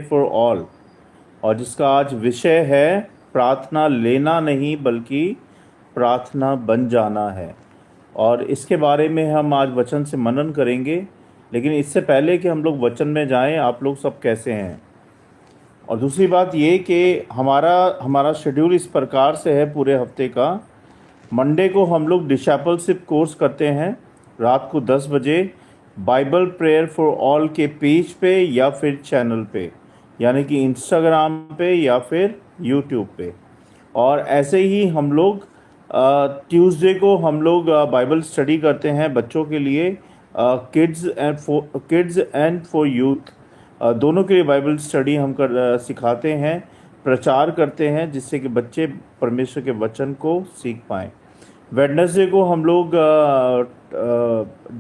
For all, और जिसका आज विषय है प्रार्थना लेना नहीं बल्कि प्रार्थना बन जाना है। और इसके बारे में हम आज वचन से मनन करेंगे। लेकिन इससे पहले कि हम लोग वचन में जाएं, आप लोग सब कैसे हैं? और दूसरी बात ये कि हमारा हमारा शेड्यूल इस प्रकार से है पूरे हफ्ते का। मंडे को हम लोग डिसाइपलशिप कोर्स करते हैं रात को 10 बजे, बाइबल प्रेयर फॉर ऑल के पेज पे या फिर चैनल पे, यानी कि इंस्टाग्राम पे या फिर यूट्यूब पे। और ऐसे ही हम लोग ट्यूसडे को हम लोग बाइबल स्टडी करते हैं बच्चों के लिए, किड्स एंड फॉर यूथ, दोनों के लिए बाइबल स्टडी हम सिखाते हैं, प्रचार करते हैं, जिससे कि बच्चे परमेश्वर के वचन को सीख पाएँ। वेडनेसडे को हम लोग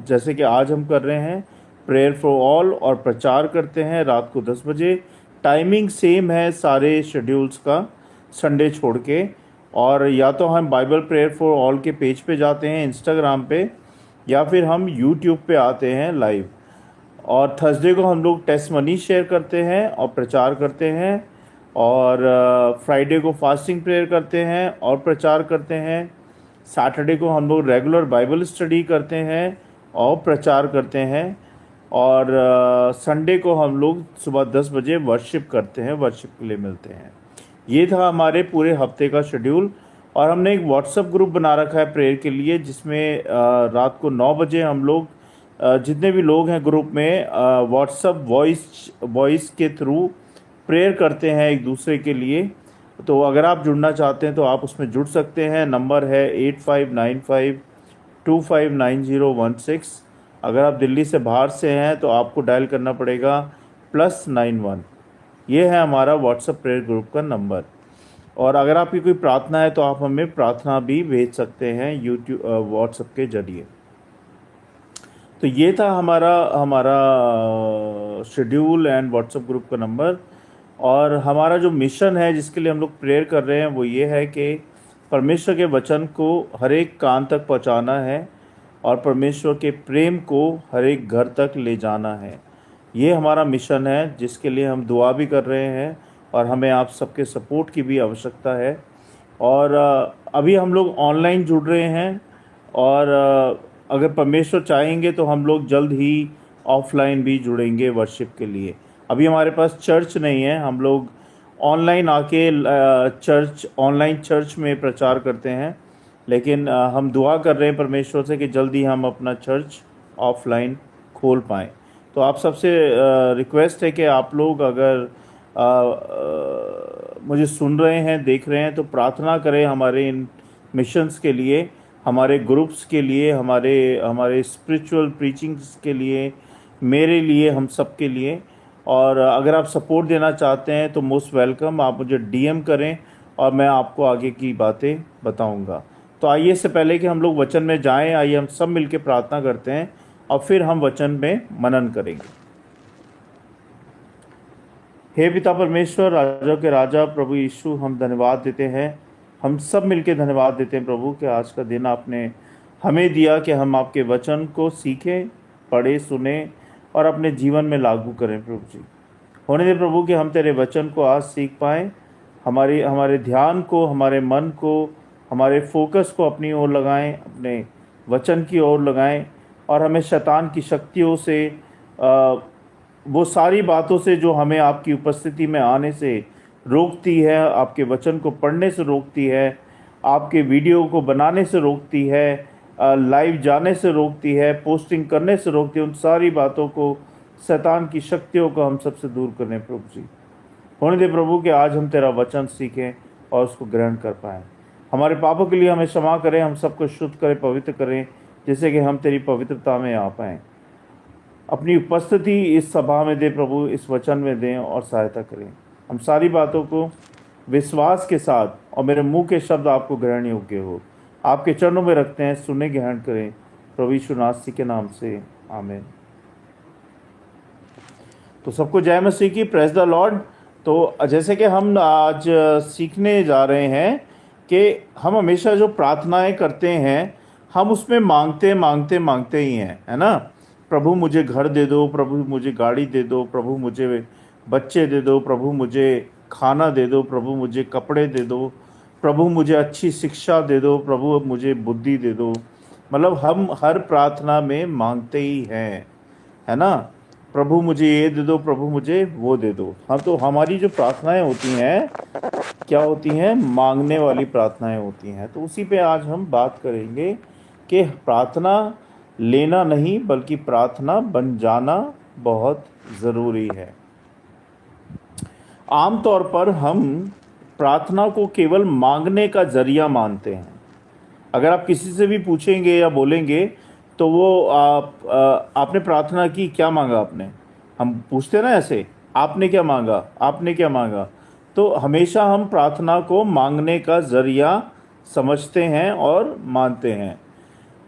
जैसे कि आज हम कर रहे हैं प्रेयर फॉर ऑल और प्रचार करते हैं रात को 10 बजे। टाइमिंग सेम है सारे शेड्यूल्स का, संडे छोड़ के। और या तो हम बाइबल प्रेयर फॉर ऑल के पेज पे जाते हैं इंस्टाग्राम पे, या फिर हम यूट्यूब पे आते हैं लाइव। और थर्सडे को हम लोग टेस्ट मनी शेयर करते हैं और प्रचार करते हैं। और फ्राइडे को फास्टिंग प्रेयर करते हैं और प्रचार करते हैं। सैटरडे को हम लोग रेगुलर बाइबल स्टडी करते हैं और प्रचार करते हैं। और संडे को हम लोग सुबह 10 बजे वर्शिप करते हैं, वर्शिप के लिए मिलते हैं। ये था हमारे पूरे हफ्ते का शेड्यूल। और हमने एक व्हाट्सएप ग्रुप बना रखा है प्रेयर के लिए, जिसमें रात को 9 बजे हम लोग जितने भी लोग हैं ग्रुप में व्हाट्सएप वॉइस के थ्रू प्रेयर करते हैं एक दूसरे के लिए। तो अगर आप जुड़ना चाहते हैं तो आप उसमें जुड़ सकते हैं। नंबर है 8595259016। अगर आप दिल्ली से बाहर से हैं तो आपको डायल करना पड़ेगा +91। ये है हमारा व्हाट्सएप प्रेयर ग्रुप का नंबर। और अगर आपकी कोई प्रार्थना है तो आप हमें प्रार्थना भी भेज सकते हैं यूट्यूब व्हाट्सएप के जरिए। तो ये था हमारा हमारा शेड्यूल एंड व्हाट्सएप ग्रुप का नंबर। और हमारा जो मिशन है जिसके लिए हम लोग प्रेयर कर रहे हैं वो ये है कि परमेश्वर के वचन को हर एक कान तक पहुंचाना है और परमेश्वर के प्रेम को हर एक घर तक ले जाना है। ये हमारा मिशन है जिसके लिए हम दुआ भी कर रहे हैं और हमें आप सबके सपोर्ट की भी आवश्यकता है। और अभी हम लोग ऑनलाइन जुड़ रहे हैं। और अगर परमेश्वर चाहेंगे तो हम लोग जल्द ही ऑफलाइन भी जुड़ेंगे वर्शिप के लिए। अभी हमारे पास चर्च नहीं है, हम लोग ऑनलाइन आके ऑनलाइन चर्च में प्रचार करते हैं। लेकिन हम दुआ कर रहे हैं परमेश्वर से कि जल्दी हम अपना चर्च ऑफलाइन खोल पाएँ। तो आप सबसे रिक्वेस्ट है कि आप लोग अगर मुझे सुन रहे हैं, देख रहे हैं, तो प्रार्थना करें हमारे इन मिशंस के लिए, हमारे ग्रुप्स के लिए, हमारे स्पिरिचुअल प्रीचिंग्स के लिए, मेरे लिए, हम सब के लिए। और अगर आप सपोर्ट देना चाहते हैं तो मोस्ट वेलकम, आप मुझे डीएम करें और मैं आपको आगे की बातें बताऊंगा। तो आइए, इससे पहले कि हम लोग वचन में जाएं, आइए हम सब मिलकर प्रार्थना करते हैं और फिर हम वचन में मनन करेंगे। हे पिता परमेश्वर, राजा के राजा, प्रभु यीशु, हम धन्यवाद देते हैं, हम सब मिलकर धन्यवाद देते हैं प्रभु कि आज का दिन आपने हमें दिया कि हम आपके वचन को सीखें, पढ़े, सुने और अपने जीवन में लागू करें। प्रभु जी, होने दे प्रभु कि हम तेरे वचन को आज सीख पाएँ, हमारे ध्यान को, हमारे मन को, हमारे फोकस को अपनी ओर लगाएं, अपने वचन की ओर लगाएं। और हमें शैतान की शक्तियों से, वो सारी बातों से जो हमें आपकी उपस्थिति में आने से रोकती है, आपके वचन को पढ़ने से रोकती है, आपके वीडियो को बनाने से रोकती है, लाइव जाने से रोकती है, पोस्टिंग करने से रोकती है, उन सारी बातों को, शैतान की शक्तियों को हम सबसे दूर करें प्रभु जी। होने दे प्रभु कि आज हम तेरा वचन सीखें और उसको ग्रहण कर पाएँ। हमारे पापों के लिए हमें क्षमा करें, हम सबको शुद्ध करें, पवित्र करें, जिससे कि हम तेरी पवित्रता में आ पाएँ। अपनी उपस्थिति इस सभा में दे प्रभु, इस वचन में दें और सहायता करें। हम सारी बातों को विश्वास के साथ और मेरे मुंह के शब्द आपको ग्रहण योग्य हो, आपके चरणों में रखते हैं, सुने ग्रहण करें प्रभु यीशु नासरी के नाम से, आमीन। तो सबको जय मसीह की, प्रेज द लॉर्ड। तो जैसे कि हम आज सीखने जा रहे हैं कि हम हमेशा जो प्रार्थनाएं करते हैं हम उसमें मांगते ही हैं, है ना। प्रभु मुझे घर दे दो, प्रभु मुझे गाड़ी दे दो, प्रभु मुझे बच्चे दे दो प्रभु, मुझे खाना दे दो प्रभु, मुझे कपड़े दे दो प्रभु, मुझे अच्छी शिक्षा दे दो प्रभु, मुझे बुद्धि दे दो। मतलब हम हर प्रार्थना में मांगते ही हैं, है ना। प्रभु मुझे ये दे दो, प्रभु मुझे वो दे दो। हाँ, तो हमारी जो प्रार्थनाएं होती हैं क्या होती हैं? मांगने वाली प्रार्थनाएं होती हैं। तो उसी पे आज हम बात करेंगे कि प्रार्थना लेना नहीं बल्कि प्रार्थना बन जाना बहुत ज़रूरी है। आमतौर पर हम प्रार्थना को केवल मांगने का जरिया मानते हैं। अगर आप किसी से भी पूछेंगे या बोलेंगे तो वो आपने प्रार्थना की, क्या मांगा आपने? हम पूछते हैं ना ऐसे, आपने क्या मांगा, आपने क्या मांगा। तो हमेशा हम प्रार्थना को मांगने का जरिया समझते हैं और मानते हैं।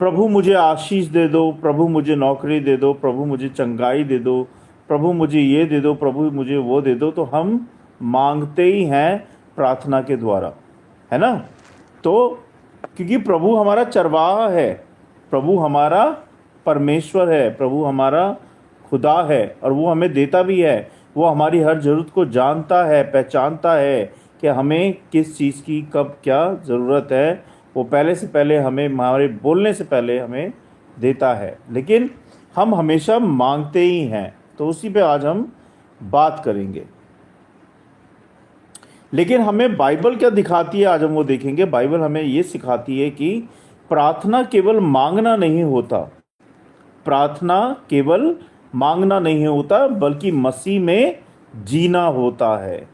प्रभु मुझे आशीष दे दो, प्रभु मुझे नौकरी दे दो, प्रभु मुझे चंगाई दे दो, प्रभु मुझे ये दे दो, प्रभु मुझे वो दे दो। तो हम मांगते ही हैं प्रार्थना के द्वारा, है ना। तो क्योंकि प्रभु हमारा चरवाहा है, प्रभु हमारा परमेश्वर है, प्रभु हमारा खुदा है और वो हमें देता भी है। वो हमारी हर ज़रूरत को जानता है, पहचानता है कि हमें किस चीज़ की कब क्या ज़रूरत है। वो पहले से पहले हमें, हमारे बोलने से पहले हमें देता है, लेकिन हम हमेशा मांगते ही हैं। तो उसी पे आज हम बात करेंगे। लेकिन हमें बाइबल क्या दिखाती है, आज हम वो देखेंगे। बाइबल हमें ये सिखाती है कि प्रार्थना केवल मांगना नहीं होता, प्रार्थना केवल मांगना नहीं होता बल्कि मसीह में जीना होता है।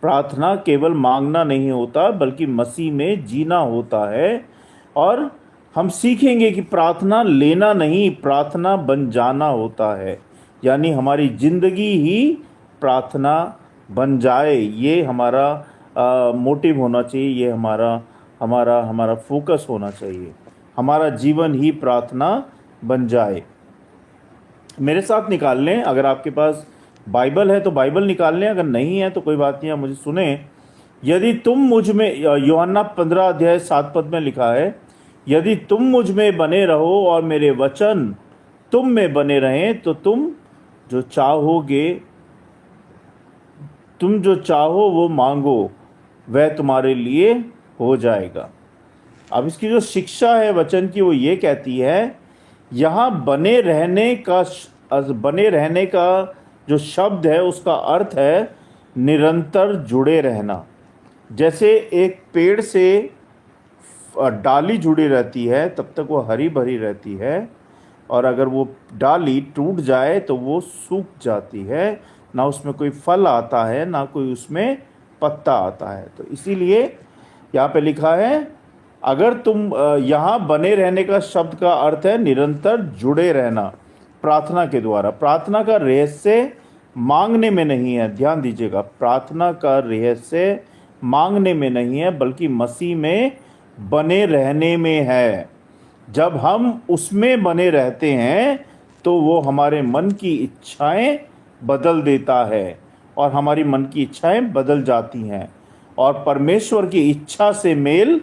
प्रार्थना केवल मांगना नहीं होता बल्कि मसीह में जीना होता है। और हम सीखेंगे कि प्रार्थना लेना नहीं, प्रार्थना बन जाना होता है। यानी हमारी ज़िंदगी ही प्रार्थना बन जाए, ये हमारा मोटिव होना चाहिए, ये हमारा हमारा हमारा फोकस होना चाहिए। हमारा जीवन ही प्रार्थना बन जाए। मेरे साथ निकाल लें, अगर आपके पास बाइबल है तो बाइबल निकाल लें, अगर नहीं है तो कोई बात नहीं, आप मुझे सुने। यदि तुम मुझ में, यूहन्ना 15 अध्याय 7 पद में लिखा है, यदि तुम मुझ में बने रहो और मेरे वचन तुम में बने रहें तो तुम जो चाहो वो मांगो, वह तुम्हारे लिए हो जाएगा। अब इसकी जो शिक्षा है वचन की वो ये कहती है, यहाँ बने रहने का जो शब्द है उसका अर्थ है निरंतर जुड़े रहना। जैसे एक पेड़ से डाली जुड़ी रहती है तब तक वो हरी भरी रहती है, और अगर वो डाली टूट जाए तो वो सूख जाती है, ना उसमें कोई फल आता है ना कोई उसमें पत्ता आता है। तो इसीलिए यहाँ पे लिखा है, अगर तुम यहाँ बने रहने का शब्द का अर्थ है निरंतर जुड़े रहना प्रार्थना के द्वारा। प्रार्थना का रहस्य मांगने में नहीं है, ध्यान दीजिएगा, प्रार्थना का रहस्य मांगने में नहीं है बल्कि मसीह में बने रहने में है। जब हम उसमें बने रहते हैं तो वो हमारे मन की इच्छाएं बदल देता है और हमारी मन की इच्छाएं बदल जाती हैं और परमेश्वर की इच्छा से मेल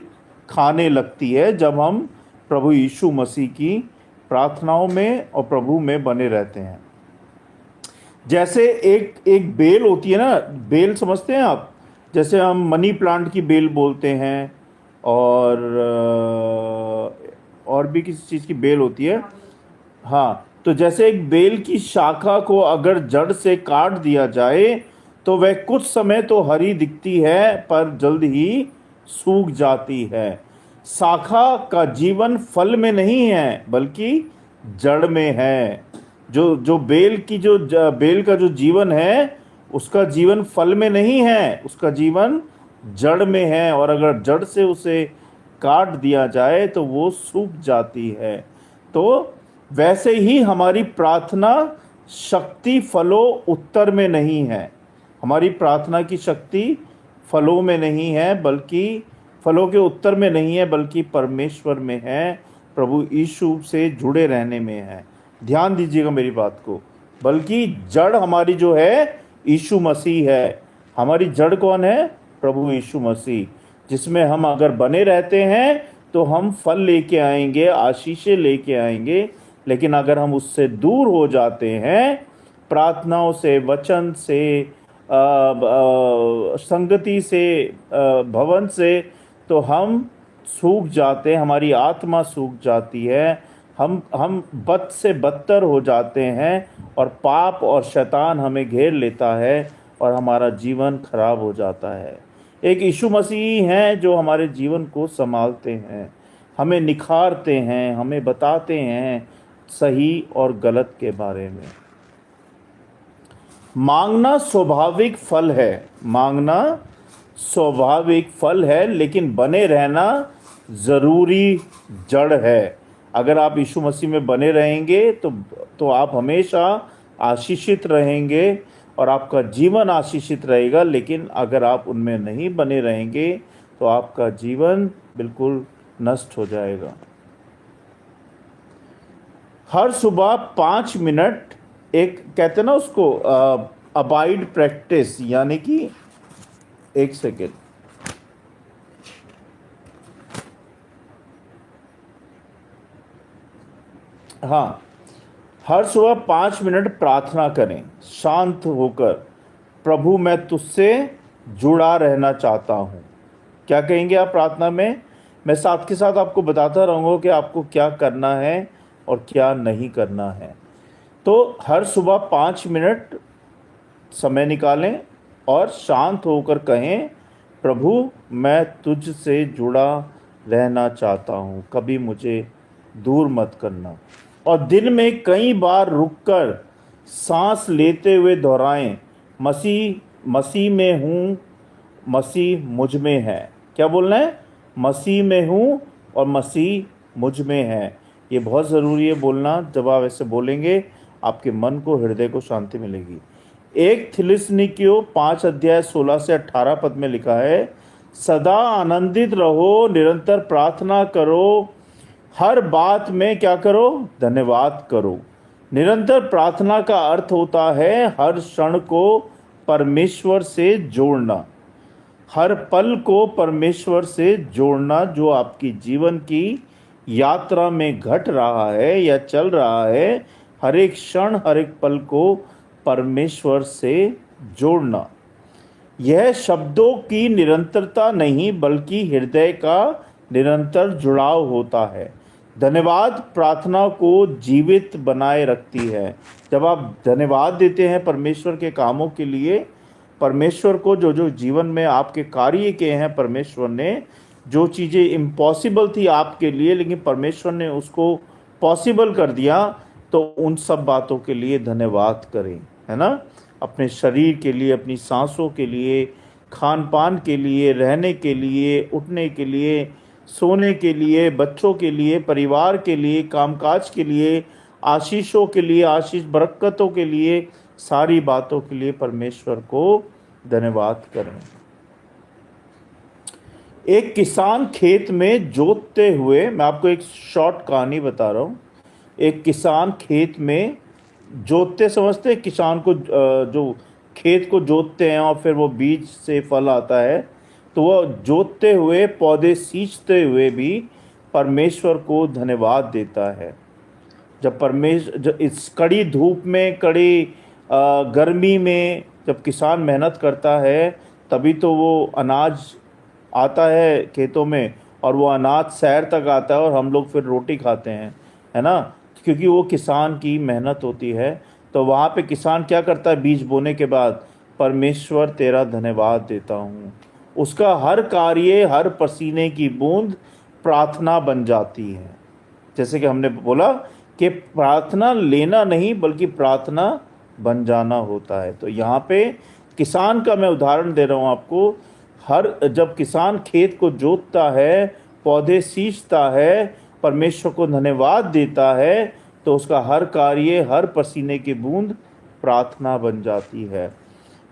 खाने लगती है जब हम प्रभु यीशु मसीह की प्रार्थनाओं में और प्रभु में बने रहते हैं। जैसे एक बेल होती है ना, बेल समझते हैं आप? जैसे हम मनी प्लांट की बेल बोलते हैं और भी किसी चीज़ की बेल होती है। हाँ, तो जैसे एक बेल की शाखा को अगर जड़ से काट दिया जाए तो वह कुछ समय तो हरी दिखती है पर जल्द ही सूख जाती है। शाखा का जीवन फल में नहीं है बल्कि जड़ में है। जो बेल का जो जीवन है उसका जीवन फल में नहीं है, उसका जीवन जड़ में है, और अगर जड़ से उसे काट दिया जाए तो वो सूख जाती है। तो वैसे ही हमारी प्रार्थना शक्ति फलों उत्तर में नहीं है। हमारी प्रार्थना की शक्ति फलों में नहीं है बल्कि फलों के उत्तर में नहीं है बल्कि परमेश्वर में है, प्रभु यीशु से जुड़े रहने में है। ध्यान दीजिएगा मेरी बात को। बल्कि जड़ हमारी जो है यीशु मसीह है। हमारी जड़ कौन है? प्रभु यीशु मसीह, जिसमें हम अगर बने रहते हैं तो हम फल लेके आएंगे, आशीषें लेके आएंगे। लेकिन अगर हम उससे दूर हो जाते हैं, प्रार्थनाओं से, वचन से, संगति से, भवन से, तो हम सूख जाते हैं, हमारी आत्मा सूख जाती है, हम बद से बदतर हो जाते हैं और पाप और शैतान हमें घेर लेता है और हमारा जीवन खराब हो जाता है। एक यीशु मसीह हैं जो हमारे जीवन को संभालते हैं, हमें निखारते हैं, हमें बताते हैं सही और गलत के बारे में। मांगना स्वाभाविक फल है, मांगना स्वाभाविक फल है, लेकिन बने रहना ज़रूरी जड़ है। अगर आप यीशु मसीह में बने रहेंगे तो आप हमेशा आशीषित रहेंगे और आपका जीवन आशीषित रहेगा। लेकिन अगर आप उनमें नहीं बने रहेंगे तो आपका जीवन बिल्कुल नष्ट हो जाएगा। हर सुबह 5 मिनट, एक कहते हैं ना उसको अबाइड प्रैक्टिस, यानी कि 1 सेकेंड, हाँ, हर सुबह 5 मिनट प्रार्थना करें शांत होकर। प्रभु मैं तुझसे जुड़ा रहना चाहता हूँ। क्या कहेंगे आप प्रार्थना में? मैं साथ के साथ आपको बताता रहूँगा कि आपको क्या करना है और क्या नहीं करना है। तो हर सुबह 5 मिनट समय निकालें और शांत होकर कहें, प्रभु मैं तुझसे जुड़ा रहना चाहता हूँ, कभी मुझे दूर मत करना। और दिन में कई बार रुककर सांस लेते हुए दोहराएं, मसीह में हूँ, मसीह मुझ में है। क्या बोलना है? मसीह में हूँ और मसीह मुझ में है। ये बहुत ज़रूरी है बोलना। जब आप ऐसे बोलेंगे आपके मन को, हृदय को शांति मिलेगी। 1 थिस्सलुनीकियों 5 अध्याय 16 से 18 पद में लिखा है, सदा आनंदित रहो, निरंतर प्रार्थना करो, हर बात में क्या करो? धन्यवाद करो। निरंतर प्रार्थना का अर्थ होता है हर क्षण को परमेश्वर से जोड़ना, हर पल को परमेश्वर से जोड़ना। जो आपकी जीवन की यात्रा में घट रहा है या चल रहा है, हर एक क्षण, हर एक पल को परमेश्वर से जोड़ना। यह शब्दों की निरंतरता नहीं बल्कि हृदय का निरंतर जुड़ाव होता है। धन्यवाद प्रार्थना को जीवित बनाए रखती है। जब आप धन्यवाद देते हैं परमेश्वर के कामों के लिए, परमेश्वर को जो जो जीवन में आपके कार्य किए हैं, परमेश्वर ने जो चीज़ें इम्पॉसिबल थी आपके लिए, लेकिन परमेश्वर ने उसको पॉसिबल कर दिया, तो उन सब बातों के लिए धन्यवाद करें, है ना। अपने शरीर के लिए, अपनी सांसों के लिए, खान पान के लिए, रहने के लिए, उठने के लिए, सोने के लिए, बच्चों के लिए, परिवार के लिए, कामकाज के लिए, आशीषों के लिए, आशीष बरकतों के लिए, सारी बातों के लिए परमेश्वर को धन्यवाद करें। एक किसान खेत में जोतते हुए, मैं आपको एक शॉर्ट कहानी बता रहा हूँ। एक किसान खेत में जोतते, समझते हैं किसान को, जो खेत को जोतते हैं और फिर वो बीज से फल आता है, तो वह जोतते हुए, पौधे सींचते हुए भी परमेश्वर को धन्यवाद देता है। जब इस कड़ी धूप में, कड़ी गर्मी में जब किसान मेहनत करता है, तभी तो वो अनाज आता है खेतों में, और वो अनाज शहर तक आता है और हम लोग फिर रोटी खाते हैं, है ना, क्योंकि वो किसान की मेहनत होती है। तो वहाँ पे किसान क्या करता है? बीज बोने के बाद, परमेश्वर तेरा धन्यवाद देता हूँ। उसका हर कार्य, हर पसीने की बूंद प्रार्थना बन जाती है। जैसे कि हमने बोला कि प्रार्थना लेना नहीं बल्कि प्रार्थना बन जाना होता है। तो यहाँ पे किसान का मैं उदाहरण दे रहा हूँ आपको। जब किसान खेत को जोतता है, पौधे सींचता है, परमेश्वर को धन्यवाद देता है, तो उसका हर कार्य, हर पसीने की बूंद प्रार्थना बन जाती है।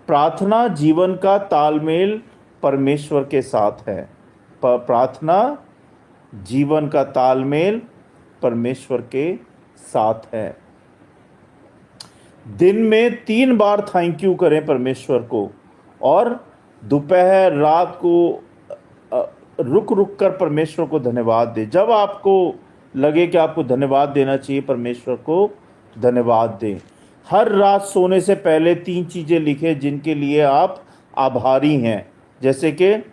प्रार्थना जीवन का तालमेल परमेश्वर के साथ है। प्रार्थना जीवन का तालमेल परमेश्वर के साथ है। दिन में 3 बार थैंक यू करें परमेश्वर को, और दोपहर, रात को रुक रुक कर परमेश्वर को धन्यवाद दें। जब आपको लगे कि आपको धन्यवाद देना चाहिए, परमेश्वर को धन्यवाद दें। हर रात सोने से पहले 3 चीज़ें लिखें जिनके लिए आप आभारी हैं। जैसे कि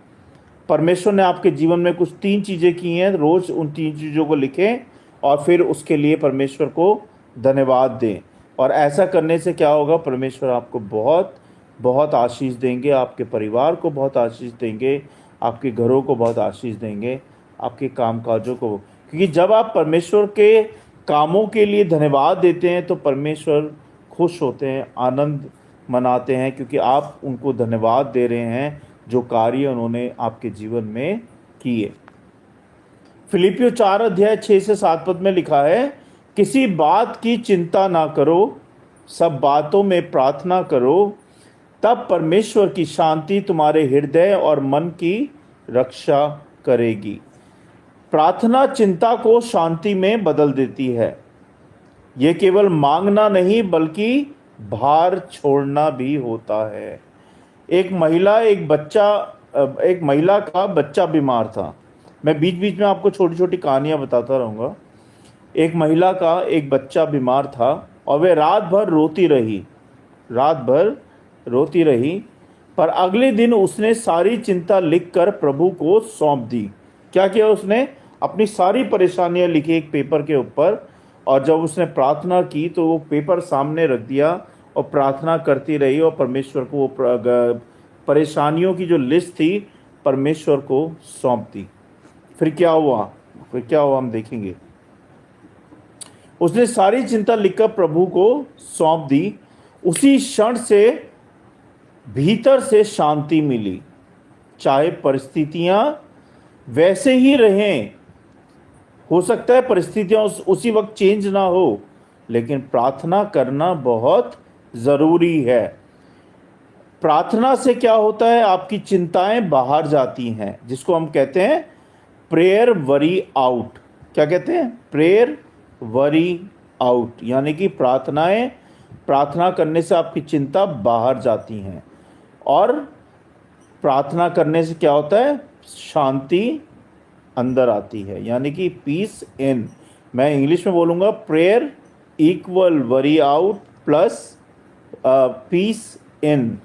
परमेश्वर ने आपके जीवन में कुछ 3 चीज़ें की हैं, रोज़ उन 3 चीज़ों को लिखें और फिर उसके लिए परमेश्वर को धन्यवाद दें। और ऐसा करने से क्या होगा, परमेश्वर आपको बहुत बहुत आशीष देंगे, आपके परिवार को बहुत आशीष देंगे, आपके घरों को बहुत आशीष देंगे, आपके कामकाजों को। क्योंकि जब आप परमेश्वर के कामों के लिए धन्यवाद देते हैं तो परमेश्वर खुश होते हैं, आनंद मनाते हैं, क्योंकि आप उनको धन्यवाद दे रहे हैं जो कार्य उन्होंने आपके जीवन में किए। फिलिपियों 4 अध्याय 6 से 7 पद में लिखा है, किसी बात की चिंता ना करो, सब बातों में प्रार्थना करो, तब परमेश्वर की शांति तुम्हारे हृदय और मन की रक्षा करेगी। प्रार्थना चिंता को शांति में बदल देती है। ये केवल मांगना नहीं बल्कि भार छोड़ना भी होता है। एक महिला का बच्चा बीमार था। मैं बीच बीच में आपको छोटी छोटी कहानियां बताता रहूँगा। एक महिला का एक बच्चा बीमार था और वे रात भर रोती रही, पर अगले दिन उसने सारी चिंता लिखकर प्रभु को सौंप दी। क्या किया उसने? अपनी सारी परेशानियां लिखी एक पेपर के ऊपर, और जब उसने प्रार्थना की तो वो पेपर सामने रख दिया और प्रार्थना करती रही और परमेश्वर को वो परेशानियों की जो लिस्ट थी परमेश्वर को सौंप दी। फिर क्या हुआ हम देखेंगे। उसने सारी चिंता लिखकर प्रभु को सौंप दी। उसी क्षण से भीतर से शांति मिली। चाहे परिस्थितियां वैसे ही रहें, हो सकता है परिस्थितियां उसी वक्त चेंज ना हो, लेकिन प्रार्थना करना बहुत ज़रूरी है। प्रार्थना से क्या होता है, आपकी चिंताएं बाहर जाती हैं, जिसको हम कहते हैं प्रेयर वरी आउट। क्या कहते हैं? प्रेयर वरी आउट, यानी कि प्रार्थना करने से आपकी चिंता बाहर जाती हैं। और प्रार्थना करने से क्या होता है? शांति अंदर आती है, यानी कि पीस इन। मैं इंग्लिश में बोलूँगा, prayer equal worry out plus peace in.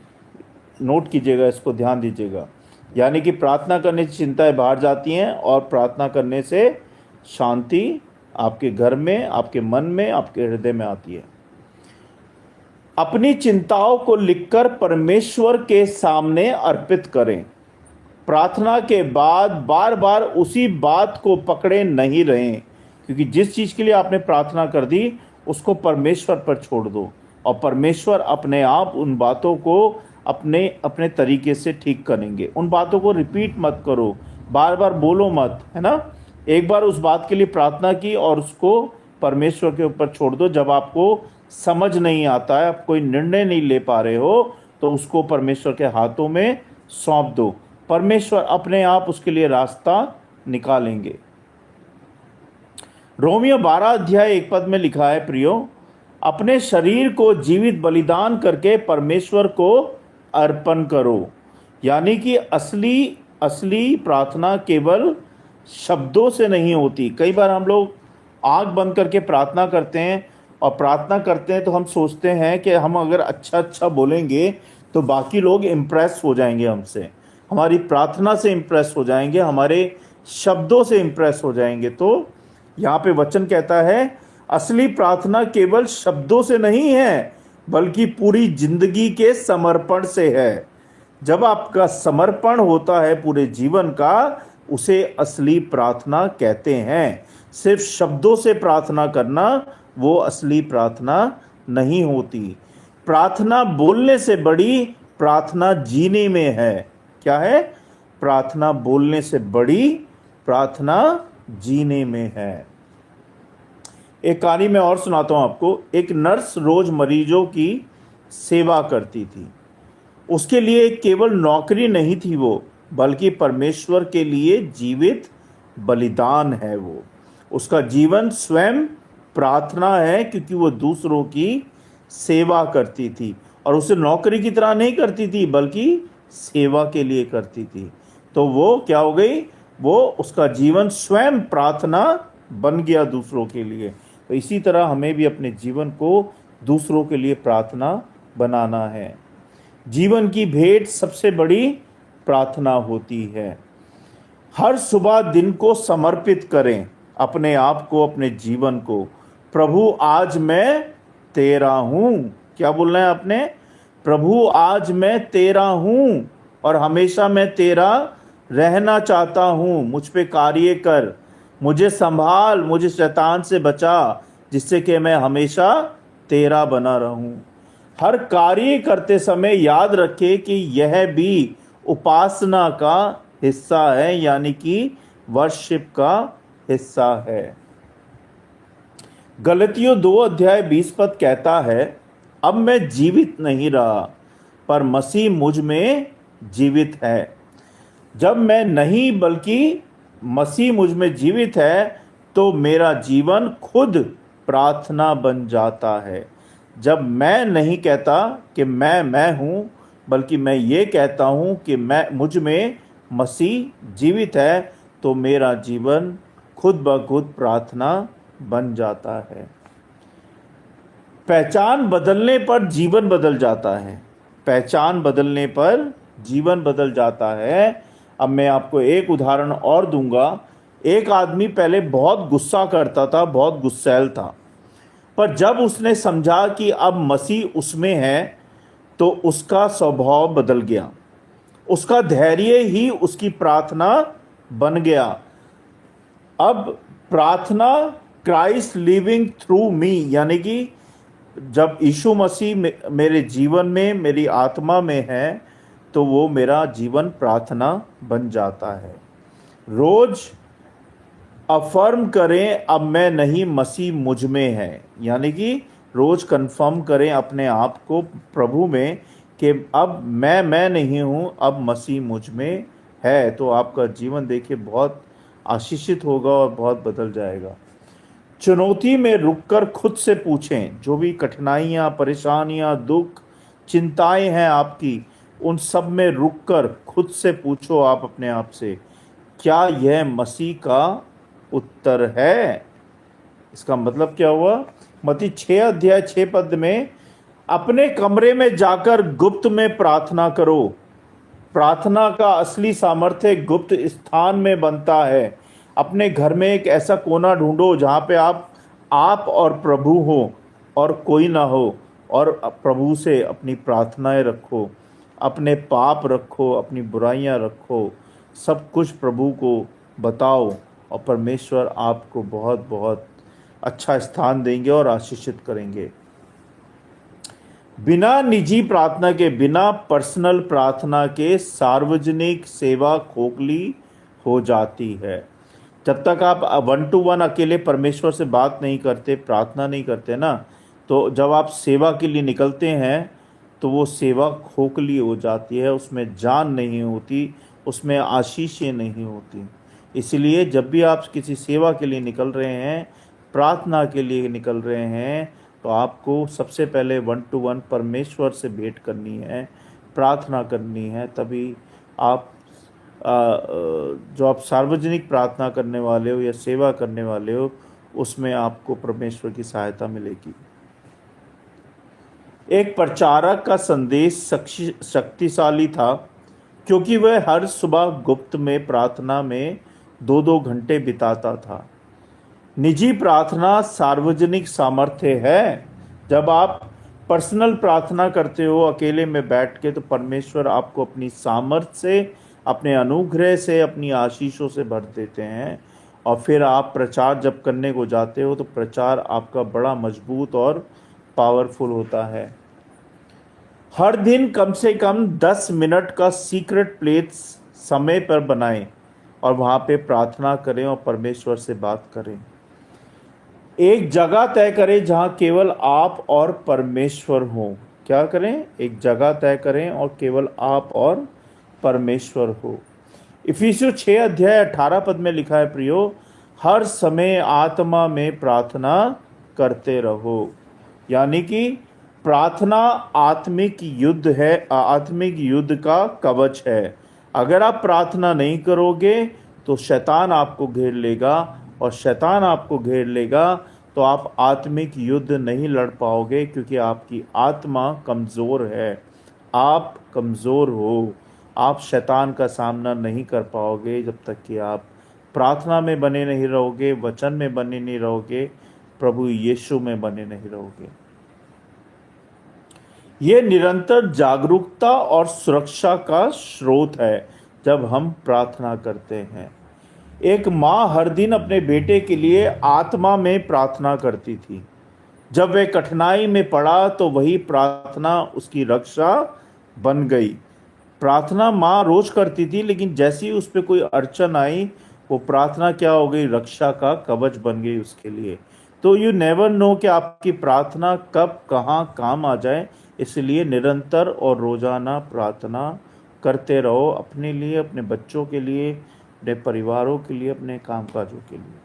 Note कीजिएगा, इसको ध्यान दीजिएगा। यानी कि प्रार्थना करने से चिंताएं बाहर जाती हैं और प्रार्थना करने से शांति आपके घर में, आपके मन में, आपके हृदय में आती है। अपनी चिंताओं को लिखकर परमेश्वर के सामने अर्पित करें। प्रार्थना के बाद बार बार उसी बात को पकड़े नहीं रहें, क्योंकि जिस चीज़ के लिए आपने प्रार्थना कर दी उसको परमेश्वर पर छोड़ दो, और परमेश्वर अपने आप उन बातों को अपने तरीके से ठीक करेंगे। उन बातों को रिपीट मत करो, बार बार बोलो मत, है ना। एक बार उस बात के लिए प्रार्थना की और उसको परमेश्वर के ऊपर छोड़ दो। जब आपको समझ नहीं आता है, आप कोई निर्णय नहीं ले पा रहे हो, तो उसको परमेश्वर के हाथों में सौंप दो। परमेश्वर अपने आप उसके लिए रास्ता निकालेंगे। रोमियो 12 अध्याय 1 में लिखा है, प्रियो, अपने शरीर को जीवित बलिदान करके परमेश्वर को अर्पण करो। यानी कि असली प्रार्थना केवल शब्दों से नहीं होती। कई बार हम लोग आंख बंद करके प्रार्थना करते हैं, और प्रार्थना करते हैं तो हम सोचते हैं कि हम अगर अच्छा बोलेंगे तो बाकी लोग इम्प्रेस हो जाएंगे हमसे, हमारी प्रार्थना से इम्प्रेस हो जाएंगे, हमारे शब्दों से इम्प्रेस हो जाएंगे। तो यहाँ पे वचन कहता है, असली प्रार्थना केवल शब्दों से नहीं है बल्कि पूरी जिंदगी के समर्पण से है। जब आपका समर्पण होता है पूरे जीवन का, उसे असली प्रार्थना कहते हैं। सिर्फ शब्दों से प्रार्थना करना वो असली प्रार्थना नहीं होती। प्रार्थना बोलने से बड़ी प्रार्थना जीने में है। क्या है? प्रार्थना बोलने से बड़ी प्रार्थना जीने में है। एक कहानी मैं और सुनाता हूं आपको। एक नर्स रोज मरीजों की सेवा करती थी। उसके लिए केवल नौकरी नहीं थी वो, बल्कि परमेश्वर के लिए जीवित बलिदान है वो। उसका जीवन स्वयं प्रार्थना है, क्योंकि वो दूसरों की सेवा करती थी, और उसे नौकरी की तरह नहीं करती थी बल्कि सेवा के लिए करती थी। तो वो क्या हो गई? वो उसका जीवन स्वयं प्रार्थना बन गया दूसरों के लिए। तो इसी तरह हमें भी अपने जीवन को दूसरों के लिए प्रार्थना बनाना है। जीवन की भेंट सबसे बड़ी प्रार्थना होती है। हर सुबह दिन को समर्पित करें, अपने आप को, अपने जीवन को। प्रभु आज मैं तेरा हूं। क्या बोलना है आपने? प्रभु आज मैं तेरा हूं और हमेशा मैं तेरा रहना चाहता हूं। मुझ पे कार्य कर, मुझे संभाल, मुझे शैतान से बचा, जिससे कि मैं हमेशा तेरा बना रहूं। हर कार्य करते समय याद रखें कि यह भी उपासना का हिस्सा है, यानी कि वर्शिप का हिस्सा है। गलतियों 2:20 कहता है, अब मैं जीवित नहीं रहा, पर मसीह मुझ में जीवित है। जब मैं नहीं बल्कि मसीह मुझ में जीवित है, तो मेरा जीवन खुद प्रार्थना बन जाता है। जब मैं नहीं कहता कि मैं हूं, बल्कि मैं ये कहता हूं कि मुझ में मसीह जीवित है, तो मेरा जीवन खुद ब खुद प्रार्थना बन जाता है। पहचान बदलने पर जीवन बदल जाता है। पहचान बदलने पर जीवन बदल जाता है। अब मैं आपको एक उदाहरण और दूंगा। एक आदमी पहले बहुत गुस्सा करता था, बहुत गुस्सैल था, पर जब उसने समझा कि अब मसीह उसमें है, तो उसका स्वभाव बदल गया। उसका धैर्य ही उसकी प्रार्थना बन गया। अब प्रार्थना क्राइस्ट लिविंग थ्रू मी, यानी कि जब यीशु मसीह मेरे जीवन में, मेरी आत्मा में है, तो वो मेरा जीवन प्रार्थना बन जाता है। रोज अफर्म करें, अब मैं नहीं, मसीह मुझ में है। यानी कि रोज कंफर्म करें अपने आप को प्रभु में कि अब मैं नहीं हूँ, अब मसीह मुझ में है। तो आपका जीवन देखिए बहुत आशीषित होगा और बहुत बदल जाएगा। चुनौती में रुककर खुद से पूछें, जो भी कठिनाइयाँ, परेशानियाँ, दुख, चिंताएं हैं आपकी, उन सब में रुककर खुद से पूछो आप अपने आप से, क्या यह मसीह का उत्तर है? इसका मतलब क्या हुआ? मत्ती 6:6 में, अपने कमरे में जाकर गुप्त में प्रार्थना करो। प्रार्थना का असली सामर्थ्य गुप्त स्थान में बनता है। अपने घर में एक ऐसा कोना ढूंढो जहाँ पे आप और प्रभु हो और कोई ना हो, और प्रभु से अपनी प्रार्थनाएं रखो, अपने पाप रखो, अपनी बुराइयां रखो, सब कुछ प्रभु को बताओ, और परमेश्वर आपको बहुत बहुत अच्छा स्थान देंगे और आशीषित करेंगे। बिना निजी प्रार्थना के, बिना पर्सनल प्रार्थना के सार्वजनिक सेवा खोखली हो जाती है। जब तक आप 1-to-1 अकेले परमेश्वर से बात नहीं करते, प्रार्थना नहीं करते ना, तो जब आप सेवा के लिए निकलते हैं तो वो सेवा खोखली हो जाती है, उसमें जान नहीं होती, उसमें आशीषें नहीं होती। इसलिए जब भी आप किसी सेवा के लिए निकल रहे हैं, प्रार्थना के लिए निकल रहे हैं, तो आपको सबसे पहले 1-to-1 परमेश्वर से भेंट करनी है, प्रार्थना करनी है। तभी आप जो आप सार्वजनिक प्रार्थना करने वाले हो या सेवा करने वाले हो, उसमें आपको परमेश्वर की सहायता मिलेगी। एक प्रचारक का संदेश शक्तिशाली था, क्योंकि वह हर सुबह गुप्त में प्रार्थना में 2-2 घंटे बिताता था। निजी प्रार्थना सार्वजनिक सामर्थ्य है। जब आप पर्सनल प्रार्थना करते हो अकेले में बैठ के, तो परमेश्वर आपको अपनी सामर्थ्य से, अपने अनुग्रह से, अपनी आशीषों से भर देते हैं। और फिर आप प्रचार जब करने को जाते हो, तो प्रचार आपका बड़ा मजबूत और पावरफुल होता है। हर दिन कम से कम 10 मिनट का सीक्रेट प्लेस समय पर बनाएं और वहाँ पे प्रार्थना करें और परमेश्वर से बात करें। एक जगह तय करें जहाँ केवल आप और परमेश्वर हो। क्या करें? एक जगह तय करें और केवल आप और परमेश्वर हो। इफिसियों 6:18 में लिखा है, प्रियो, हर समय आत्मा में प्रार्थना करते रहो। यानी कि प्रार्थना आत्मिक युद्ध है, आत्मिक युद्ध का कवच है। अगर आप प्रार्थना नहीं करोगे तो शैतान आपको घेर लेगा, और शैतान आपको घेर लेगा तो आप आत्मिक युद्ध नहीं लड़ पाओगे, क्योंकि आपकी आत्मा कमज़ोर है। आप कमज़ोर हो। आप शैतान का सामना नहीं कर पाओगे जब तक कि आप प्रार्थना में बने नहीं रहोगे, वचन में बने नहीं रहोगे, प्रभु यीशु में बने नहीं रहोगे। ये निरंतर जागरूकता और सुरक्षा का स्रोत है जब हम प्रार्थना करते हैं। एक माँ हर दिन अपने बेटे के लिए आत्मा में प्रार्थना करती थी। जब वह कठिनाई में पड़ा तो वही प्रार्थना उसकी रक्षा बन गई। प्रार्थना माँ रोज करती थी, लेकिन जैसे ही उस पर कोई अड़चन आई, वो प्रार्थना क्या हो गई? रक्षा का कवच बन गई उसके लिए। तो यू नेवर नो कि आपकी प्रार्थना कब कहाँ काम आ जाए, इसलिए निरंतर और रोजाना प्रार्थना करते रहो, अपने लिए, अपने बच्चों के लिए, अपने परिवारों के लिए, अपने कामकाजों के लिए।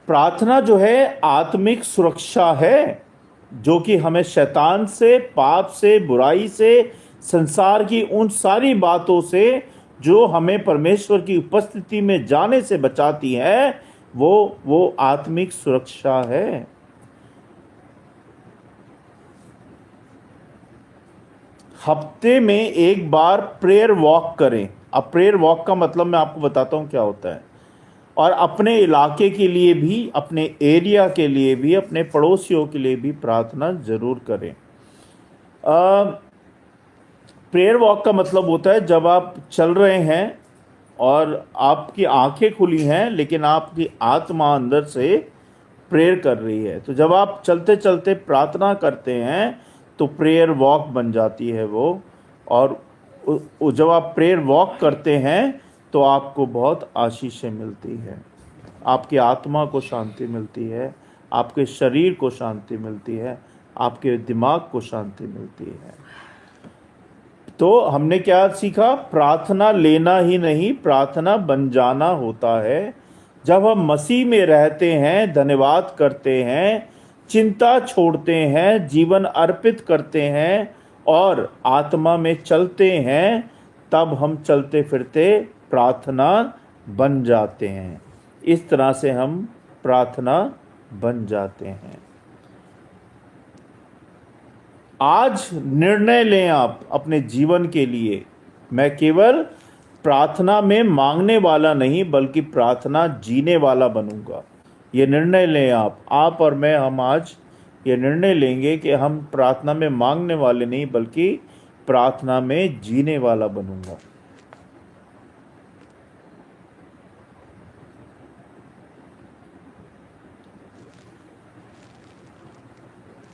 प्रार्थना जो है आत्मिक सुरक्षा है, जो कि हमें शैतान से, पाप से, बुराई से, संसार की उन सारी बातों से जो हमें परमेश्वर की उपस्थिति में जाने से बचाती है, वो आत्मिक सुरक्षा है। हफ्ते में एक बार प्रेयर वॉक करें। अब प्रेयर वॉक का मतलब मैं आपको बताता हूं क्या होता है। और अपने इलाके के लिए भी, अपने एरिया के लिए भी, अपने पड़ोसियों के लिए भी प्रार्थना जरूर करें। प्रेयर वॉक का मतलब होता है जब आप चल रहे हैं और आपकी आंखें खुली हैं, लेकिन आपकी आत्मा अंदर से प्रेयर कर रही है। तो जब आप चलते चलते प्रार्थना करते हैं तो प्रेयर वॉक बन जाती है वो। और जब आप प्रेयर वॉक करते हैं तो आपको बहुत आशीषें मिलती है, आपकी आत्मा को शांति मिलती है, आपके शरीर को शांति मिलती है, आपके दिमाग को शांति मिलती है। तो हमने क्या सीखा? प्रार्थना लेना ही नहीं, प्रार्थना बन जाना होता है। जब हम मसीह में रहते हैं, धन्यवाद करते हैं, चिंता छोड़ते हैं, जीवन अर्पित करते हैं और आत्मा में चलते हैं, तब हम चलते फिरते प्रार्थना बन जाते हैं। इस तरह से हम प्रार्थना बन जाते हैं। आज निर्णय लें आप अपने जीवन के लिए। मैं केवल प्रार्थना में मांगने वाला नहीं, बल्कि प्रार्थना जीने वाला बनूंगा। ये निर्णय लें आप और मैं। हम आज ये निर्णय लेंगे कि हम प्रार्थना में मांगने वाले नहीं, बल्कि प्रार्थना में जीने वाला बनूंगा।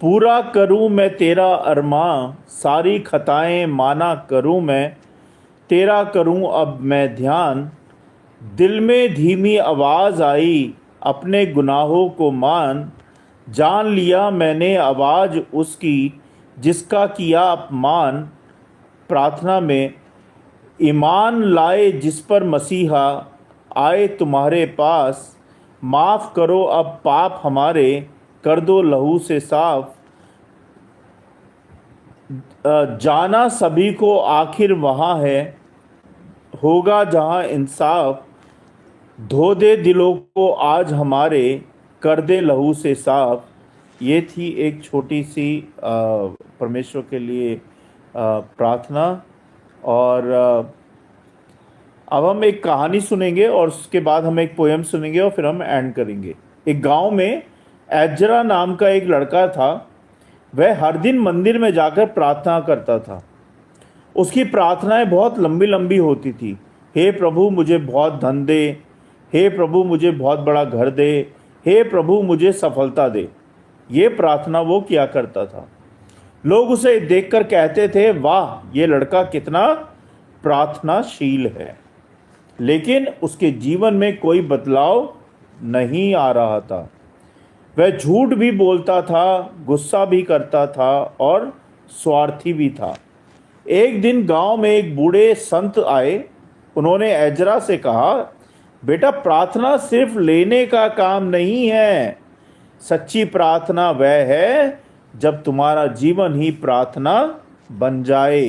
पूरा करूं मैं तेरा अरमां, सारी खताएं माना करूं मैं, तेरा करूं अब मैं ध्यान। दिल में धीमी आवाज़ आई, अपने गुनाहों को मान। जान लिया मैंने आवाज़ उसकी, जिसका किया अपमान। प्रार्थना में ईमान लाए जिस पर मसीहा, आए तुम्हारे पास। माफ़ करो अब पाप हमारे, कर दो लहू से साफ। जाना सभी को आखिर वहाँ है, होगा जहाँ इंसाफ। धो दे दिलों को आज हमारे, कर दे लहू से साफ। ये थी एक छोटी सी परमेश्वर के लिए प्रार्थना। और अब हम एक कहानी सुनेंगे और उसके बाद हम एक पोएम सुनेंगे और फिर हम एंड करेंगे। एक गांव में एजरा नाम का एक लड़का था। वह हर दिन मंदिर में जाकर प्रार्थना करता था। उसकी प्रार्थनाएं बहुत लंबी लंबी होती थी। हे प्रभु मुझे बहुत धन दे, हे प्रभु मुझे बहुत बड़ा घर दे, हे प्रभु मुझे सफलता दे। ये प्रार्थना वो किया करता था। लोग उसे देखकर कहते थे, वाह ये लड़का कितना प्रार्थनाशील है। लेकिन उसके जीवन में कोई बदलाव नहीं आ रहा था। वह झूठ भी बोलता था, गुस्सा भी करता था और स्वार्थी भी था। एक दिन गांव में एक बूढ़े संत आए। उन्होंने एजरा से कहा, बेटा प्रार्थना सिर्फ लेने का काम नहीं है। सच्ची प्रार्थना वह है जब तुम्हारा जीवन ही प्रार्थना बन जाए।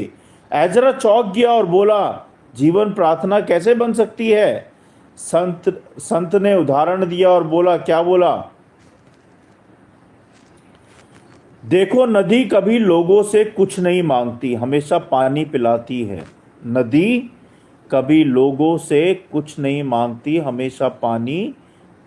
एजरा चौंक गया और बोला, जीवन प्रार्थना कैसे बन सकती है? संत संत ने उदाहरण दिया और बोला, क्या बोला? देखो, नदी कभी लोगों से कुछ नहीं मांगती, हमेशा पानी पिलाती है। नदी कभी लोगों से कुछ नहीं मांगती, हमेशा पानी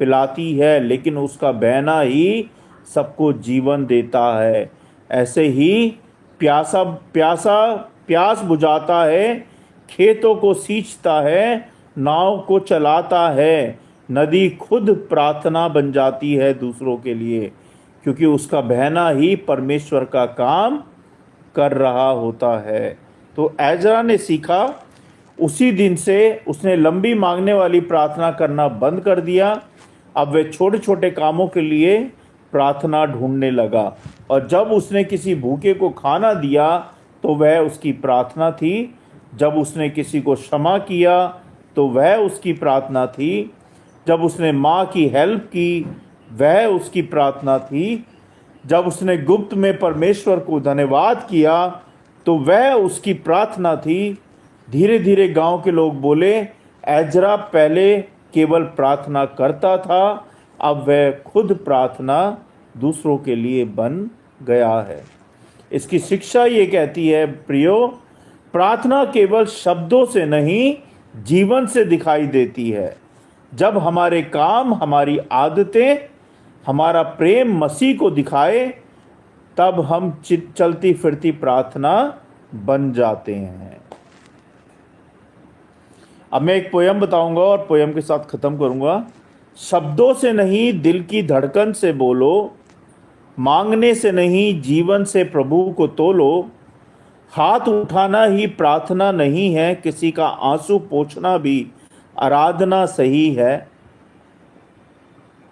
पिलाती है, लेकिन उसका बहना ही सबको जीवन देता है। ऐसे ही प्यासा प्यासा प्यास बुझाता है, खेतों को सींचता है, नाव को चलाता है। नदी खुद प्रार्थना बन जाती है दूसरों के लिए, क्योंकि उसका बहना ही परमेश्वर का काम कर रहा होता है। तो एजरा ने सीखा, उसी दिन से उसने लंबी मांगने वाली प्रार्थना करना बंद कर दिया। अब वह छोटे छोटे कामों के लिए प्रार्थना ढूंढने लगा, और जब उसने किसी भूखे को खाना दिया तो वह उसकी प्रार्थना थी। जब उसने किसी को क्षमा किया तो वह उसकी प्रार्थना थी। जब उसने माँ की हेल्प की वह उसकी प्रार्थना थी। जब उसने गुप्त में परमेश्वर को धन्यवाद किया तो वह उसकी प्रार्थना थी। धीरे धीरे गांव के लोग बोले, एजरा पहले केवल प्रार्थना करता था, अब वह खुद प्रार्थना दूसरों के लिए बन गया है। इसकी शिक्षा ये कहती है, प्रियो, प्रार्थना केवल शब्दों से नहीं, जीवन से दिखाई देती है। जब हमारे काम, हमारी आदतें, हमारा प्रेम मसीह को दिखाए, तब हम चलती फिरती प्रार्थना बन जाते हैं। अब मैं एक पोयम बताऊंगा और पोयम के साथ खत्म करूंगा। शब्दों से नहीं, दिल की धड़कन से बोलो, मांगने से नहीं, जीवन से प्रभु को तोलो। हाथ उठाना ही प्रार्थना नहीं है, किसी का आंसू पोंछना भी आराधना सही है।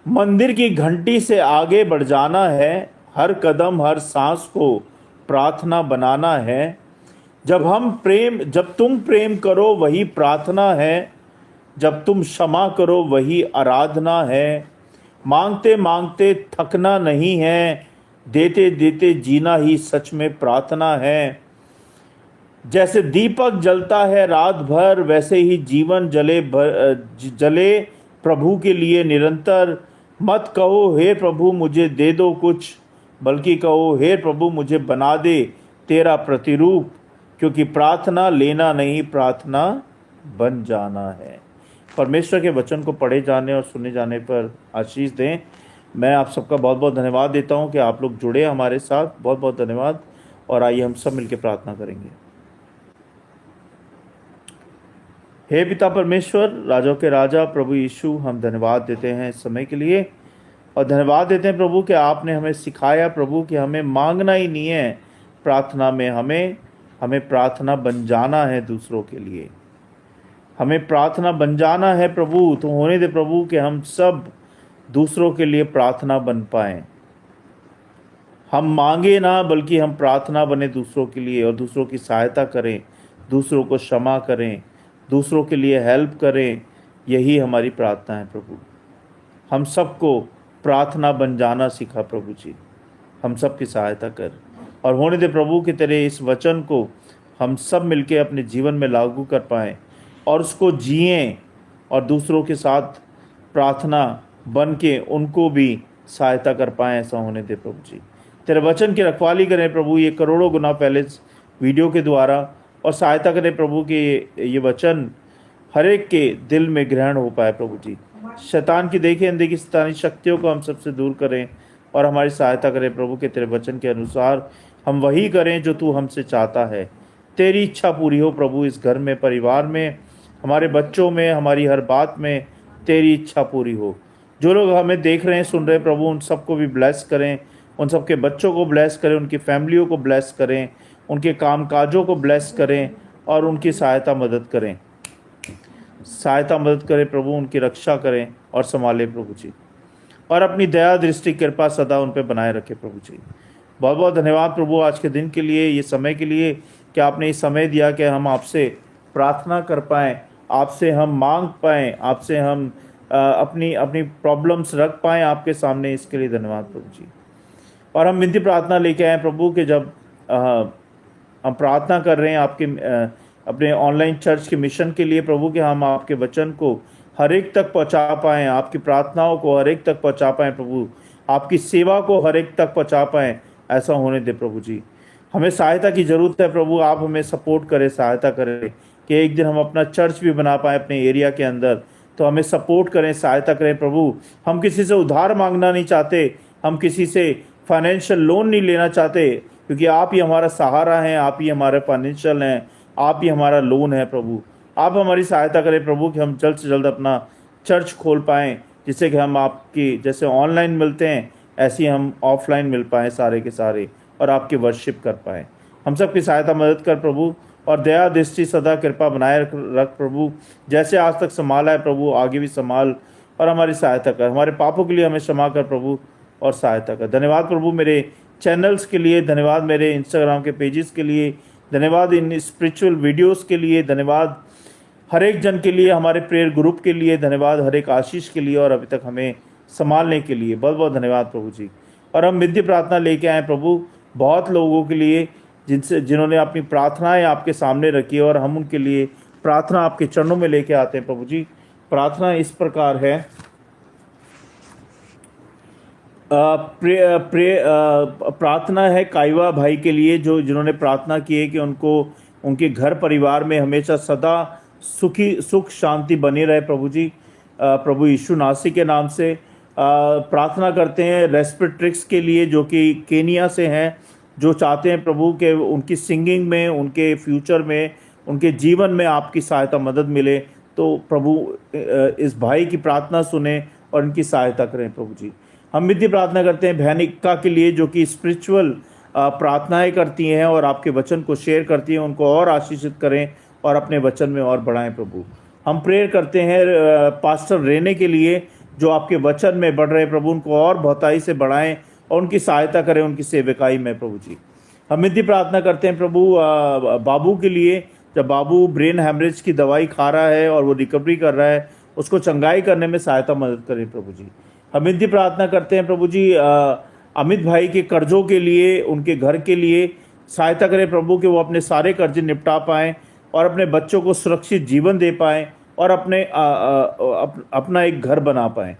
मंदिर की घंटी से आगे बढ़ जाना है, हर कदम हर सांस को प्रार्थना बनाना है। जब तुम प्रेम करो वही प्रार्थना है, जब तुम क्षमा करो वही आराधना है। मांगते मांगते थकना नहीं है, देते देते जीना ही सच में प्रार्थना है। जैसे दीपक जलता है रात भर, वैसे ही जीवन जले प्रभु के लिए निरंतर। मत कहो हे प्रभु मुझे दे दो कुछ, बल्कि कहो हे प्रभु मुझे बना दे तेरा प्रतिरूप। क्योंकि प्रार्थना लेना नहीं, प्रार्थना बन जाना है। परमेश्वर के वचन को पढ़े जाने और सुने जाने पर आशीष दें। मैं आप सबका बहुत बहुत धन्यवाद देता हूं कि आप लोग जुड़े हमारे साथ। बहुत बहुत धन्यवाद। और आइए हम सब मिलकर प्रार्थना करेंगे। हे पिता परमेश्वर, राजाओं के राजा प्रभु यीशु, हम धन्यवाद देते हैं इस समय के लिए, और धन्यवाद देते हैं प्रभु कि आपने हमें सिखाया प्रभु कि हमें मांगना ही नहीं है प्रार्थना में, हमें प्रार्थना बन जाना है दूसरों के लिए। हमें प्रार्थना बन जाना है प्रभु। तो होने दे प्रभु कि हम सब दूसरों के लिए प्रार्थना बन पाएं। हम मांगे ना, बल्कि हम प्रार्थना बने दूसरों के लिए, और दूसरों की सहायता करें, दूसरों को क्षमा करें, दूसरों के लिए हेल्प करें। यही हमारी प्रार्थना है प्रभु। हम सबको प्रार्थना बन जाना सीखा प्रभु जी। हम सब की सहायता कर, और होने दे प्रभु कि तेरे इस वचन को हम सब मिलके अपने जीवन में लागू कर पाएँ और उसको जिएं, और दूसरों के साथ प्रार्थना बन के उनको भी सहायता कर पाएँ। ऐसा होने दे प्रभु जी। तेरे वचन की रखवाली करें प्रभु ये करोड़ों गुना पहले वीडियो के द्वारा, और सहायता करें प्रभु कि ये वचन हर एक के दिल में ग्रहण हो पाए प्रभु जी। शैतान की देखी अनदेखी शैतानी शक्तियों को हम सबसे दूर करें, और हमारी सहायता करें प्रभु कि तेरे वचन के अनुसार हम वही करें जो तू हमसे चाहता है। तेरी इच्छा पूरी हो प्रभु इस घर में, परिवार में, हमारे बच्चों में, हमारी हर बात में तेरी इच्छा पूरी हो। जो लोग हमें देख रहे हैं, सुन रहे हैं प्रभु, उन सबको भी ब्लेस करें, उन सबके बच्चों को ब्लेस करें, उनकी फैमिलियों को ब्लेस करें, उनके काम काजों को ब्लेस करें, और उनकी सहायता मदद करें प्रभु, उनकी रक्षा करें और संभालें प्रभु जी, और अपनी दया दृष्टि कृपा सदा उन पर बनाए रखें प्रभु जी। बहुत बहुत धन्यवाद प्रभु आज के दिन के लिए, ये समय के लिए कि आपने इस समय दिया कि हम आपसे प्रार्थना कर पाएँ, आपसे हम मांग पाएँ, आपसे हम अपनी प्रॉब्लम्स रख पाएँ आपके सामने। इसके लिए धन्यवाद प्रभु जी। और हम विनती प्रार्थना लेके आए प्रभु कि जब हम प्रार्थना कर रहे हैं आपके अपने ऑनलाइन चर्च के मिशन के लिए प्रभु कि हम आपके वचन को हर एक तक पहुंचा पाएं, आपकी प्रार्थनाओं को हर एक तक पहुंचा पाएं प्रभु, आपकी सेवा को हर एक तक पहुंचा पाएं, ऐसा होने दे प्रभु जी। हमें सहायता की ज़रूरत है प्रभु, आप हमें सपोर्ट करें, सहायता करें कि एक दिन हम अपना चर्च भी बना पाएँ अपने एरिया के अंदर। तो हमें सपोर्ट करें, सहायता करें प्रभु। हम किसी से उधार मांगना नहीं चाहते, हम किसी से फाइनेंशियल लोन नहीं लेना चाहते, क्योंकि आप ही हमारा सहारा हैं, आप ही हमारे फाइनेंशियल हैं, आप ही हमारा लोन है प्रभु। आप हमारी सहायता करें प्रभु कि हम जल्द से जल्द अपना चर्च खोल पाएँ, जिससे कि हम आपकी जैसे ऑनलाइन मिलते हैं ऐसे ही हम ऑफलाइन मिल पाएँ सारे के सारे, और आपकी वर्शिप कर पाएँ। हम सबकी सहायता मदद कर प्रभु, और दया दृष्टि सदा कृपा बनाए रख प्रभु। जैसे आज तक संभाला है प्रभु, आगे भी संभाल और हमारी सहायता कर। हमारे पापों के लिए हमें क्षमा कर प्रभु और सहायता कर। धन्यवाद प्रभु मेरे चैनल्स के लिए, धन्यवाद मेरे इंस्टाग्राम के पेजेस के लिए, धन्यवाद इन स्पिरिचुअल वीडियोस के लिए, धन्यवाद हर एक जन के लिए, हमारे प्रेयर ग्रुप के लिए, धन्यवाद हर एक आशीष के लिए, और अभी तक हमें संभालने के लिए बहुत बहुत धन्यवाद प्रभु जी। और हम विनती प्रार्थना लेके आए प्रभु बहुत लोगों के लिए जिन्होंने अपनी प्रार्थनाएं आपके सामने रखी है, और हम उनके लिए प्रार्थना आपके चरणों में लेके आते हैं प्रभु जी। प्रार्थना इस प्रकार है, प्रार्थना है काइवा भाई के लिए जो जिन्होंने प्रार्थना की है कि उनको उनके घर परिवार में हमेशा सदा सुख शांति बनी रहे प्रभु जी। प्रभु यीशु नासी के नाम से प्रार्थना करते हैं रेस्पिट्रिक्स के लिए जो कि केनिया से हैं, जो चाहते हैं प्रभु कि उनकी सिंगिंग में, उनके फ्यूचर में, उनके जीवन में आपकी सहायता मदद मिले। तो प्रभु इस भाई की प्रार्थना सुने और इनकी सहायता करें प्रभु जी। हम विधि प्रार्थना करते हैं भैनिका के लिए जो कि स्पिरिचुअल प्रार्थनाएं करती हैं और आपके वचन को शेयर करती हैं, उनको और आशीषित करें और अपने वचन में और बढ़ाएं प्रभु। हम प्रेयर करते हैं पास्टर रेने के लिए जो आपके वचन में बढ़ रहे प्रभु, उनको और बहुताई से बढ़ाएं और उनकी सहायता करें उनकी सेवकाई में प्रभु जी। हम विधि प्रार्थना करते हैं प्रभु बाबू के लिए, जब बाबू ब्रेन हैमरेज की दवाई खा रहा है और वो रिकवरी कर रहा है, उसको चंगाई करने में सहायता मदद करें प्रभु जी। हम विधि प्रार्थना करते हैं प्रभु जी अमित भाई के कर्जों के लिए, उनके घर के लिए सहायता करें प्रभु कि वो अपने सारे कर्जे निपटा पाएँ और अपने बच्चों को सुरक्षित जीवन दे पाएँ और अपना एक घर बना पाएँ।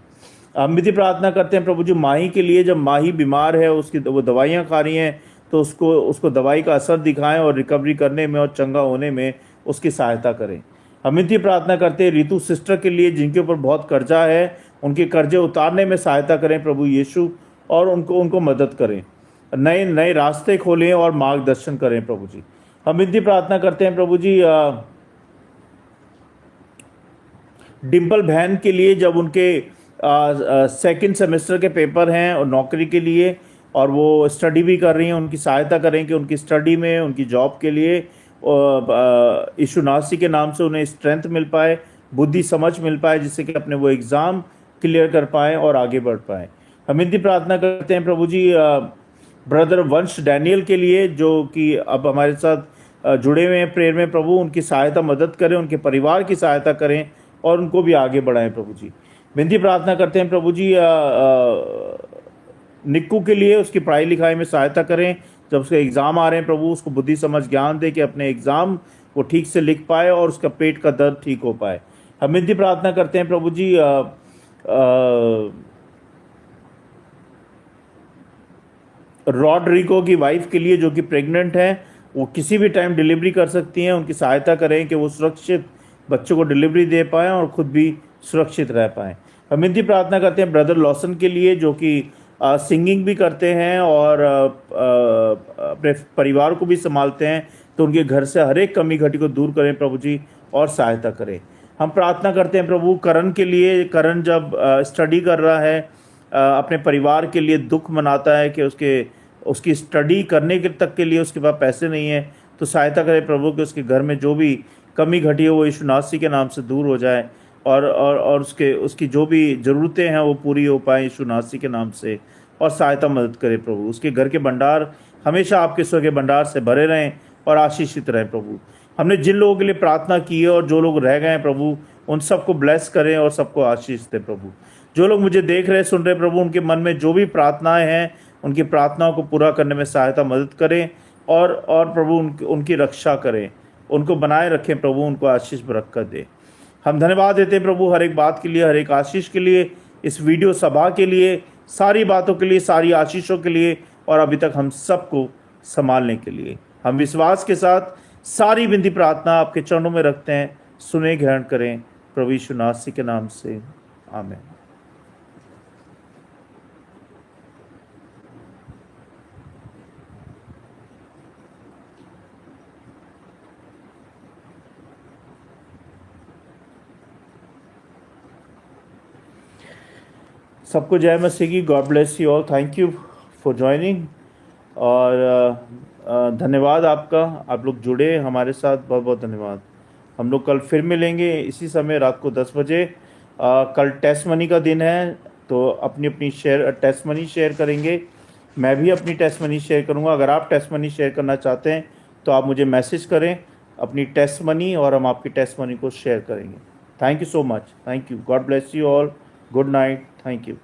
हम विधि प्रार्थना करते हैं प्रभु जी माही के लिए, जब माही बीमार है, उसकी वो दवाइयाँ खा रही हैं, तो उसको दवाई का असर दिखाएं और रिकवरी करने में और चंगा होने में उसकी सहायता करें। हम विधि प्रार्थना करते हैं रितु सिस्टर के लिए जिनके ऊपर बहुत कर्जा है, उनके कर्जे उतारने में सहायता करें प्रभु यीशु, और उनको मदद करें, नए नए रास्ते खोलें और मार्गदर्शन करें प्रभु जी। हम विधि प्रार्थना करते हैं प्रभु जी डिम्पल बहन के लिए, जब उनके सेकंड सेमेस्टर के पेपर हैं और नौकरी के लिए, और वो स्टडी भी कर रही हैं, उनकी सहायता करें कि उनकी स्टडी में, उनकी जॉब के लिए यीशु नासी के नाम से उन्हें स्ट्रेंथ मिल पाए, बुद्धि समझ मिल पाए, जिससे कि अपने वो एग्ज़ाम क्लियर कर पाएँ और आगे बढ़ पाएँ। हम इनकी प्रार्थना करते हैं प्रभु जी ब्रदर वंश डैनियल के लिए जो कि अब हमारे साथ जुड़े हुए हैं प्रेयर में प्रभु, उनकी सहायता मदद करें, उनके परिवार की सहायता करें और उनको भी आगे बढ़ाएं प्रभु जी। विनती प्रार्थना करते हैं प्रभु जी निक्कू के लिए, उसकी पढ़ाई लिखाई में सहायता करें, जब उसके एग्ज़ाम आ रहे हैं प्रभु उसको बुद्धि समझ ज्ञान दे कि अपने एग्ज़ाम वो ठीक से लिख पाए और उसका पेट का दर्द ठीक हो पाए। हम विनती प्रार्थना करते हैं प्रभु जी रॉड्रिगो की वाइफ के लिए जो कि प्रेग्नेंट हैं, वो किसी भी टाइम डिलीवरी कर सकती हैं, उनकी सहायता करें कि वो सुरक्षित बच्चों को डिलीवरी दे पाएँ और ख़ुद भी सुरक्षित रह पाएँ। हम विनती प्रार्थना करते हैं ब्रदर लॉसन के लिए जो कि सिंगिंग भी करते हैं और अपने परिवार को भी संभालते हैं, तो उनके घर से हर एक कमी घटी को दूर करें प्रभु जी और सहायता करें। हम प्रार्थना करते हैं प्रभु करण के लिए, करण जब स्टडी कर रहा है अपने परिवार के लिए दुख मनाता है कि उसकी स्टडी करने के तक के लिए उसके पास पैसे नहीं है, तो सहायता करें प्रभु कि उसके घर में जो भी कमी घटी हो वो यीशु नासी के नाम से दूर हो जाए और उसकी जो भी ज़रूरतें हैं वो पूरी हो पाए यीशु नासी के नाम से, और सहायता मदद करें प्रभु। उसके घर के भंडार हमेशा आपके स्वर्गीय भंडार से भरे रहें और आशीषित रहें प्रभु। हमने जिन लोगों के लिए प्रार्थना की है और जो लोग रह गए हैं प्रभु, उन सबको ब्लेस करें और सबको आशीष दें प्रभु। जो लोग मुझे देख रहे सुन रहे प्रभु, उनके मन में जो भी प्रार्थनाएं हैं उनकी प्रार्थनाओं को पूरा करने में सहायता मदद करें और प्रभु उनकी रक्षा करें, उनको बनाए रखें प्रभु, उनको आशीष बरकत दें। हम धन्यवाद देते हैं प्रभु हर एक बात के लिए, हर एक आशीष के लिए, इस वीडियो सभा के लिए, सारी बातों के लिए, सारी आशीषों के लिए, और अभी तक हम सबको संभालने के लिए। हम विश्वास के साथ सारी विनती प्रार्थना आपके चरणों में रखते हैं। सुने, ग्रहण करें प्रभु यीशु नासरी के नाम से, आमीन। सबको जय मसीह की। God bless you all. Thank you for joining. और धन्यवाद आपका, आप लोग जुड़े हमारे साथ, बहुत बहुत धन्यवाद। हम लोग कल फिर मिलेंगे इसी समय रात को 10 बजे। कल टेस्ट मनी का दिन है, तो अपनी अपनी टेस्ट मनी शेयर करेंगे। मैं भी अपनी टेस्ट मनी शेयर करूंगा। अगर आप टेस्ट मनी शेयर करना चाहते हैं तो आप मुझे मैसेज करें अपनी टेस्ट मनी, और हम आपकी टेस्ट मनी को शेयर करेंगे। Thank you so much. Thank you. God bless you all. Good night. Thank you.